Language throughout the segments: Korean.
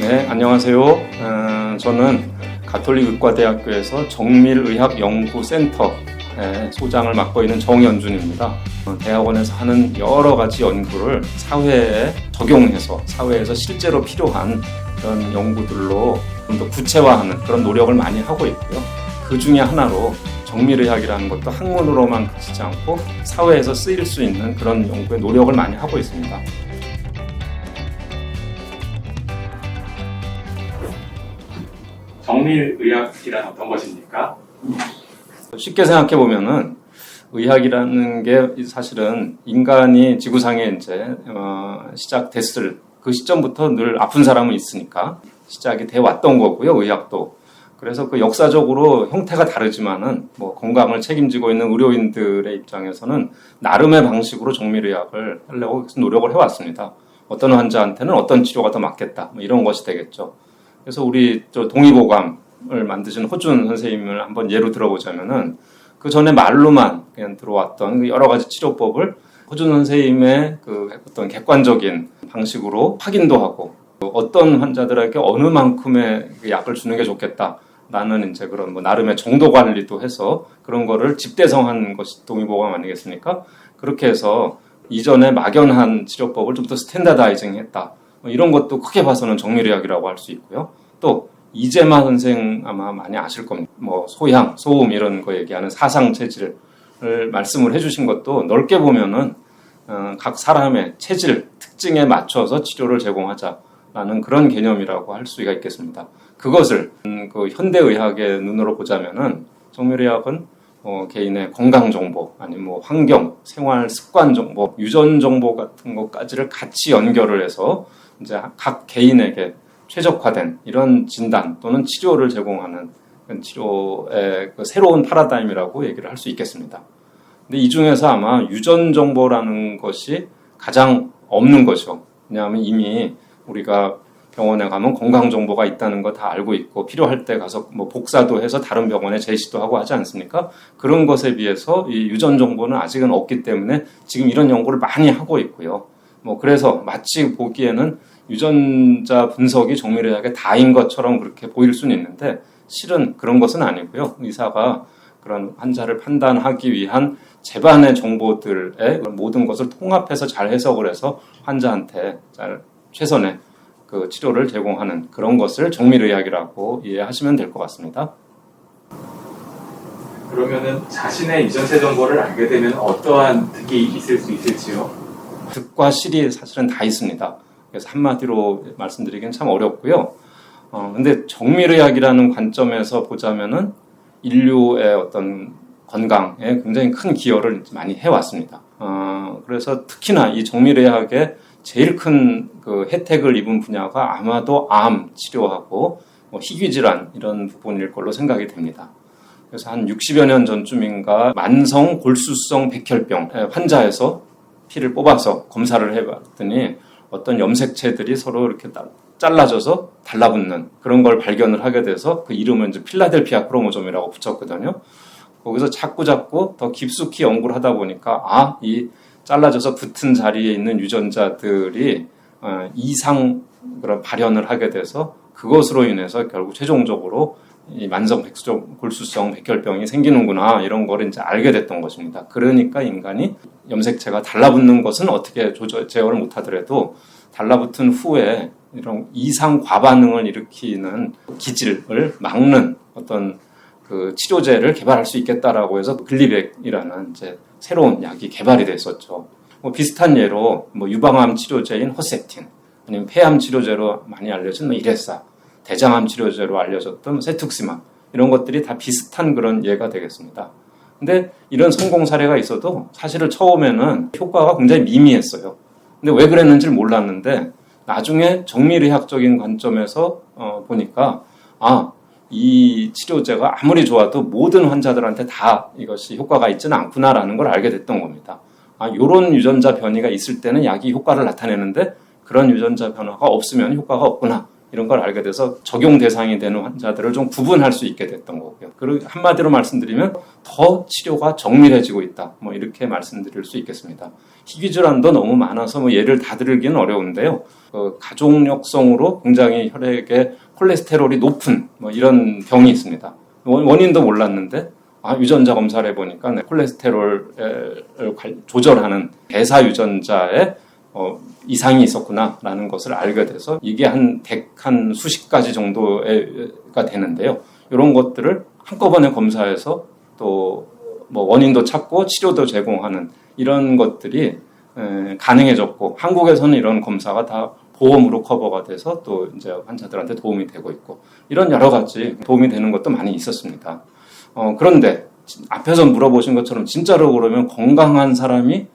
네, 안녕하세요. 저는 가톨릭의과대학교에서 정밀의학연구센터 소장을 맡고 있는 정연준입니다. 대학원에서 하는 여러 가지 연구를 사회에 적용해서 사회에서 실제로 필요한 그런 연구들로 좀 더 구체화하는 그런 노력을 많이 하고 있고요. 그 중에 하나로 정밀의학이라는 것도 학문으로만 그치지 않고 사회에서 쓰일 수 있는 그런 연구에 노력을 많이 하고 있습니다. 정밀의학이란 어떤 것입니까? 쉽게 생각해 보면은 의학이라는 게 사실은 인간이 지구상에 이제 시작됐을 그 시점부터 늘 아픈 사람은 있으니까 시작이 돼 왔던 거고요. 의학도. 그래서 그 역사적으로 형태가 다르지만은 뭐 건강을 책임지고 있는 의료인들의 입장에서는 나름의 방식으로 정밀의학을 하려고 노력을 해왔습니다. 어떤 환자한테는 어떤 치료가 더 맞겠다. 뭐 이런 것이 되겠죠. 그래서 우리 동의보감을 만드신 호준 선생님을 한번 예로 들어보자면은 그 전에 말로만 그냥 들어왔던 여러 가지 치료법을 호준 선생님의 그 어떤 객관적인 방식으로 확인도 하고 어떤 환자들에게 어느 만큼의 약을 주는 게 좋겠다라는 이제 그런 뭐 나름의 정도 관리도 해서 그런 거를 집대성한 것이 동의보감 아니겠습니까? 그렇게 해서 이전에 막연한 치료법을 좀 더 스탠다다이징했다. 이런 것도 크게 봐서는 정밀의학이라고 할 수 있고요. 또 이재마 선생 아마 많이 아실 겁니다. 뭐 소향, 소음 이런 거 얘기하는 사상 체질을 말씀을 해주신 것도 넓게 보면은 각 사람의 체질 특징에 맞춰서 치료를 제공하자라는 그런 개념이라고 할 수가 있겠습니다. 그것을 그 현대의학의 눈으로 보자면은 정밀의학은 개인의 건강 정보, 아니면 뭐 환경, 생활 습관 정보, 유전 정보 같은 것까지를 같이 연결을 해서 이제 각 개인에게 최적화된 이런 진단 또는 치료를 제공하는 치료의 그 새로운 파라다임이라고 얘기를 할 수 있겠습니다. 근데 이 중에서 아마 유전 정보라는 것이 가장 없는 거죠. 왜냐하면 이미 우리가 병원에 가면 건강 정보가 있다는 거 다 알고 있고 필요할 때 가서 뭐 복사도 해서 다른 병원에 제시도 하고 하지 않습니까? 그런 것에 비해서 이 유전 정보는 아직은 없기 때문에 지금 이런 연구를 많이 하고 있고요. 뭐 그래서 마치 보기에는 유전자 분석이 정밀의학의 다인 것처럼 그렇게 보일 수는 있는데 실은 그런 것은 아니고요. 의사가 그런 환자를 판단하기 위한 제반의 정보들의 모든 것을 통합해서 잘 해석을 해서 환자한테 최선의 그 치료를 제공하는 그런 것을 정밀의학이라고 이해하시면 될 것 같습니다. 그러면은 자신의 유전체 정보를 알게 되면 어떠한 득이 있을 수 있을지요? 득과 실이 사실은 다 있습니다. 그래서 한마디로 말씀드리기는 참 어렵고요. 근데 정밀의학이라는 관점에서 보자면은 인류의 어떤 건강에 굉장히 큰 기여를 많이 해왔습니다. 그래서 특히나 이 정밀의학의 제일 큰 그 혜택을 입은 분야가 아마도 암 치료하고 뭐 희귀질환 이런 부분일 걸로 생각이 됩니다. 그래서 한 60여 년 전쯤인가 만성 골수성 백혈병 환자에서 피를 뽑아서 검사를 해봤더니 어떤 염색체들이 서로 이렇게 잘라져서 달라붙는 그런 걸 발견을 하게 돼서 그 이름은 이제 필라델피아 크로모솜이라고 붙였거든요. 거기서 자꾸 더 깊숙이 연구를 하다 보니까 이 잘라져서 붙은 자리에 있는 유전자들이 이상 그런 발현을 하게 돼서 그것으로 인해서 결국 최종적으로 이 만성 골수성 백혈병이 생기는구나 이런 거를 이제 알게 됐던 것입니다. 그러니까 인간이 염색체가 달라붙는 것은 어떻게 제어를 못하더라도 달라붙은 후에 이런 이상 과반응을 일으키는 기질을 막는 어떤 그 치료제를 개발할 수 있겠다라고 해서 글리백이라는 이제 새로운 약이 개발이 됐었죠. 뭐 비슷한 예로 뭐 유방암 치료제인 허셉틴, 아니면 폐암 치료제로 많이 알려진 이레사, 대장암 치료제로 알려졌던 세툭시맘 이런 것들이 다 비슷한 그런 예가 되겠습니다. 근데 이런 성공 사례가 있어도 사실은 처음에는 효과가 굉장히 미미했어요. 근데 왜 그랬는지를 몰랐는데 나중에 정밀의학적인 관점에서 보니까 이 치료제가 아무리 좋아도 모든 환자들한테 다 이것이 효과가 있지는 않구나라는 걸 알게 됐던 겁니다. 이런 유전자 변이가 있을 때는 약이 효과를 나타내는데 그런 유전자 변화가 없으면 효과가 없구나. 이런 걸 알게 돼서 적용 대상이 되는 환자들을 좀 구분할 수 있게 됐던 거고요. 그리고 한마디로 말씀드리면 더 치료가 정밀해지고 있다. 뭐 이렇게 말씀드릴 수 있겠습니다. 희귀질환도 너무 많아서 뭐 예를 다 들기는 어려운데요. 가족력성으로 굉장히 혈액에 콜레스테롤이 높은 뭐 이런 병이 있습니다. 원인도 몰랐는데 유전자 검사를 해보니까 콜레스테롤을 조절하는 대사 유전자에 이상이 있었구나라는 것을 알게 돼서 이게 한 수십 가지 정도가 되는데요. 이런 것들을 한꺼번에 검사해서 또 뭐 원인도 찾고 치료도 제공하는 이런 것들이 가능해졌고, 한국에서는 이런 검사가 다 보험으로 커버가 돼서 또 이제 환자들한테 도움이 되고 있고, 이런 여러 가지 도움이 되는 것도 많이 있었습니다. 그런데 앞에서 물어보신 것처럼 진짜로 그러면 건강한 사람이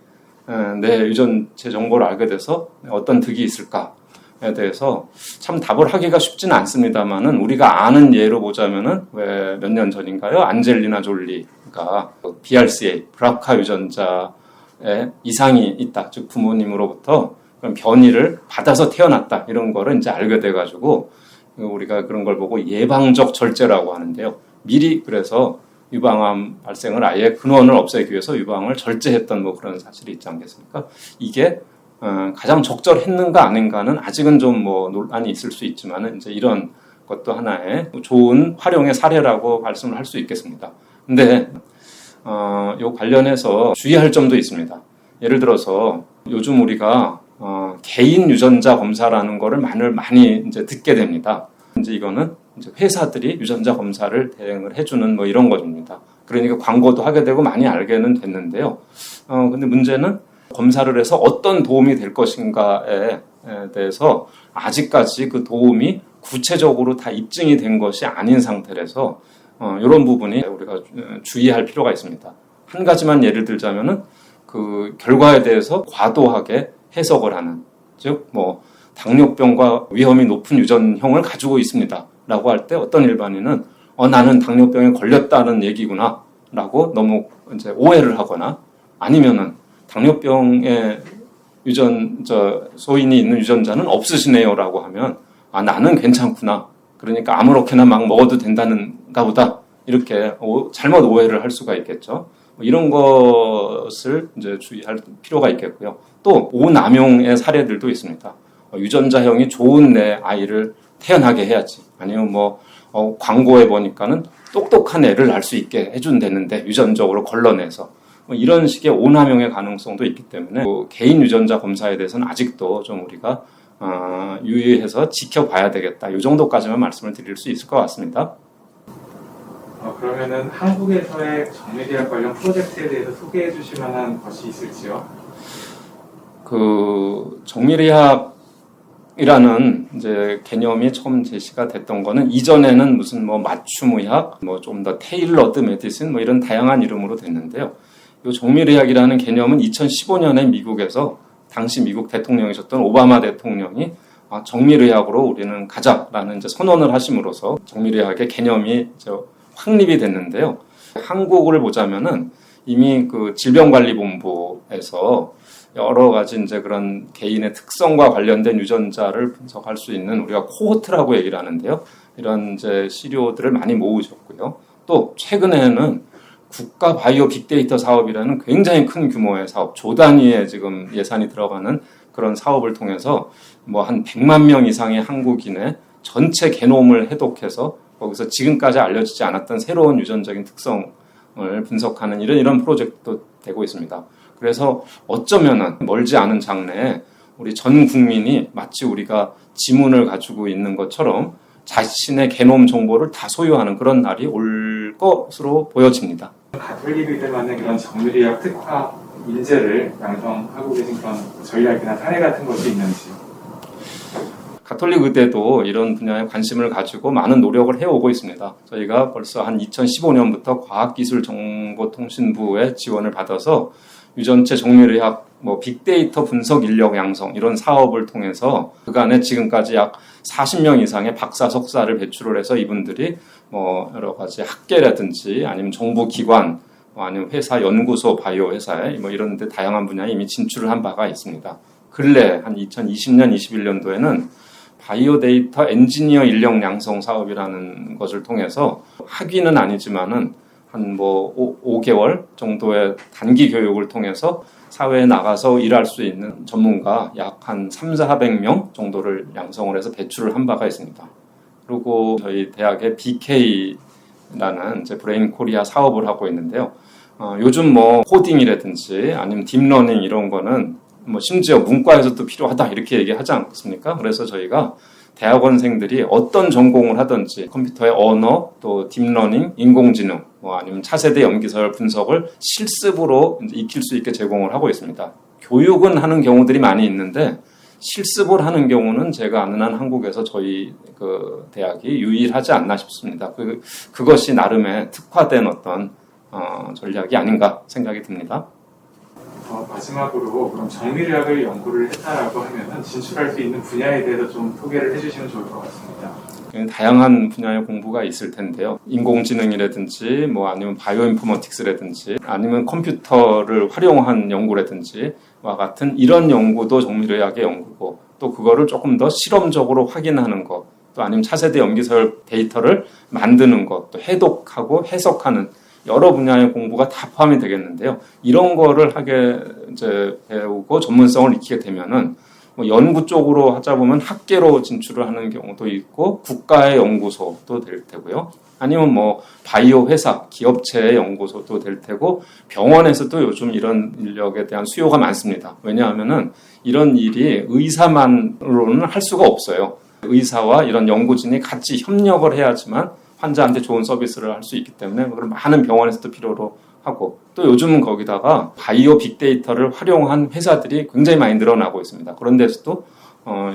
내 유전체 정보를 알게 돼서 어떤 득이 있을까에 대해서 참 답을 하기가 쉽지는 않습니다만은, 우리가 아는 예로 보자면은 왜 몇 년 전인가요? 안젤리나 졸리가 BRCA, 브라카 유전자에 이상이 있다. 즉 부모님으로부터 그런 변이를 받아서 태어났다. 이런 거를 이제 알게 돼가지고 우리가 그런 걸 보고 예방적 절제라고 하는데요. 미리 그래서 유방암 발생을 아예 근원을 없애기 위해서 유방을 절제했던 뭐 그런 사실이 있지 않겠습니까? 이게 가장 적절했는가 아닌가는 아직은 좀 뭐 논란이 있을 수 있지만은 이제 이런 것도 하나의 좋은 활용의 사례라고 말씀을 할 수 있겠습니다. 근데 요 관련해서 주의할 점도 있습니다. 예를 들어서 요즘 우리가 개인 유전자 검사라는 거를 많이 이제 듣게 됩니다. 이제 이거는 이제 회사들이 유전자 검사를 대행을 해주는 뭐 이런 것입니다. 그러니까 광고도 하게 되고 많이 알게는 됐는데요. 근데 문제는 검사를 해서 어떤 도움이 될 것인가에 대해서 아직까지 그 도움이 구체적으로 다 입증이 된 것이 아닌 상태라서 이런 부분이 우리가 주의할 필요가 있습니다. 한 가지만 예를 들자면은 그 결과에 대해서 과도하게 해석을 하는, 즉 뭐 당뇨병과 위험이 높은 유전형을 가지고 있습니다라고 할 때 어떤 일반인은 나는 당뇨병에 걸렸다는 얘기구나라고 너무 이제 오해를 하거나, 아니면은 당뇨병에 소인이 있는 유전자는 없으시네요라고 하면 나는 괜찮구나. 그러니까 아무렇게나 막 먹어도 된다는가 보다. 이렇게 잘못 오해를 할 수가 있겠죠. 이런 것을 이제 주의할 필요가 있겠고요. 또 오남용의 사례들도 있습니다. 유전자형이 좋은 내 아이를 태어나게 해야지. 아니면 광고에 보니까는 똑똑한 애를 낳을 수 있게 해준다는데 유전적으로 걸러내서 이런 식의 오남용의 가능성도 있기 때문에 개인 유전자 검사에 대해서는 아직도 좀 우리가 유의해서 지켜봐야 되겠다. 이 정도까지만 말씀을 드릴 수 있을 것 같습니다. 그러면은 한국에서의 정밀의학 관련 프로젝트에 대해서 소개해 주실 만한 것이 있을지요? 정밀의학이라는 이제 개념이 처음 제시가 됐던 거는 이전에는 무슨 맞춤의학, 좀 더 테일러드 메디슨 이런 다양한 이름으로 됐는데요. 이 정밀의학이라는 개념은 2015년에 미국에서 당시 미국 대통령이셨던 오바마 대통령이 정밀의학으로 우리는 가자라는 이제 선언을 하심으로써 정밀의학의 개념이 확립이 됐는데요. 한국을 보자면은 이미 그 질병관리본부에서 여러 가지 이제 그런 개인의 특성과 관련된 유전자를 분석할 수 있는 우리가 코호트라고 얘기를 하는데요. 이런 이제 시료들을 많이 모으셨고요. 또 최근에는 국가 바이오 빅데이터 사업이라는 굉장히 큰 규모의 사업, 조 단위의 지금 예산이 들어가는 그런 사업을 통해서 한 100만 명 이상의 한국인의 전체 게놈을 해독해서 거기서 지금까지 알려지지 않았던 새로운 유전적인 특성을 분석하는 이런 프로젝트도 되고 있습니다. 그래서 어쩌면은 멀지 않은 장래에 우리 전 국민이 마치 우리가 지문을 가지고 있는 것처럼 자신의 게놈 정보를 다 소유하는 그런 날이 올 것으로 보여집니다. 가톨릭의들만의 그런 정밀의학 특화 인재를 양성하고 계신 그런 전략이나 사례 같은 것이 있는지. 가톨릭 의대도 이런 분야에 관심을 가지고 많은 노력을 해오고 있습니다. 저희가 벌써 한 2015년부터 과학기술정보통신부의 지원을 받아서 유전체 정밀의학, 빅데이터 분석 인력 양성 이런 사업을 통해서 그간에 지금까지 약 40명 이상의 박사, 석사를 배출을 해서 이분들이 여러 가지 학계라든지 아니면 정부기관 아니면 회사, 연구소, 바이오 회사에 이런 데 다양한 분야에 이미 진출을 한 바가 있습니다. 근래 한 2020년, 21년도에는 바이오 데이터 엔지니어 인력 양성 사업이라는 것을 통해서 학위는 아니지만은 한 뭐 5개월 정도의 단기 교육을 통해서 사회에 나가서 일할 수 있는 전문가 약 한 300~400명 정도를 양성을 해서 배출을 한 바가 있습니다. 그리고 저희 대학의 BK라는 이제 브레인 코리아 사업을 하고 있는데요. 요즘 뭐 코딩이라든지 아니면 딥러닝 이런 거는 뭐 심지어 문과에서도 필요하다 이렇게 얘기하지 않습니까? 그래서 저희가 대학원생들이 어떤 전공을 하든지 컴퓨터의 언어, 또 딥러닝, 인공지능, 뭐 아니면 차세대 염기서열 분석을 실습으로 이제 익힐 수 있게 제공을 하고 있습니다. 교육은 하는 경우들이 많이 있는데 실습을 하는 경우는 제가 아는 한 한국에서 저희 그 대학이 유일하지 않나 싶습니다. 그것이 나름의 특화된 어떤 전략이 아닌가 생각이 듭니다. 마지막으로 그럼 정밀의학을 연구를 했다라고 하면은 진출할 수 있는 분야에 대해서 좀 소개를 해주시면 좋을 것 같습니다. 다양한 분야의 공부가 있을 텐데요. 인공지능이라든지 뭐 아니면 바이오인포머틱스라든지 아니면 컴퓨터를 활용한 연구라든지와 같은 이런 연구도 정밀의학의 연구고 또 그거를 조금 더 실험적으로 확인하는 것, 또 아니면 차세대 염기서열 데이터를 만드는 것, 또 해독하고 해석하는 여러 분야의 공부가 다 포함이 되겠는데요. 이런 거를 하게 이제 배우고 전문성을 익히게 되면은 뭐 연구 쪽으로 하자 보면 학계로 진출을 하는 경우도 있고 국가의 연구소도 될 테고요. 아니면 뭐 바이오 회사, 기업체의 연구소도 될 테고 병원에서도 요즘 이런 인력에 대한 수요가 많습니다. 왜냐하면은 이런 일이 의사만으로는 할 수가 없어요. 의사와 이런 연구진이 같이 협력을 해야지만 환자한테 좋은 서비스를 할 수 있기 때문에 그런 많은 병원에서도 필요로 하고 또 요즘은 거기다가 바이오 빅데이터를 활용한 회사들이 굉장히 많이 늘어나고 있습니다. 그런 데서도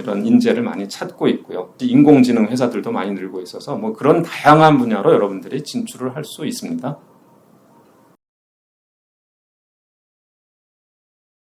이런 인재를 많이 찾고 있고요. 인공지능 회사들도 많이 늘고 있어서 뭐 그런 다양한 분야로 여러분들이 진출을 할 수 있습니다.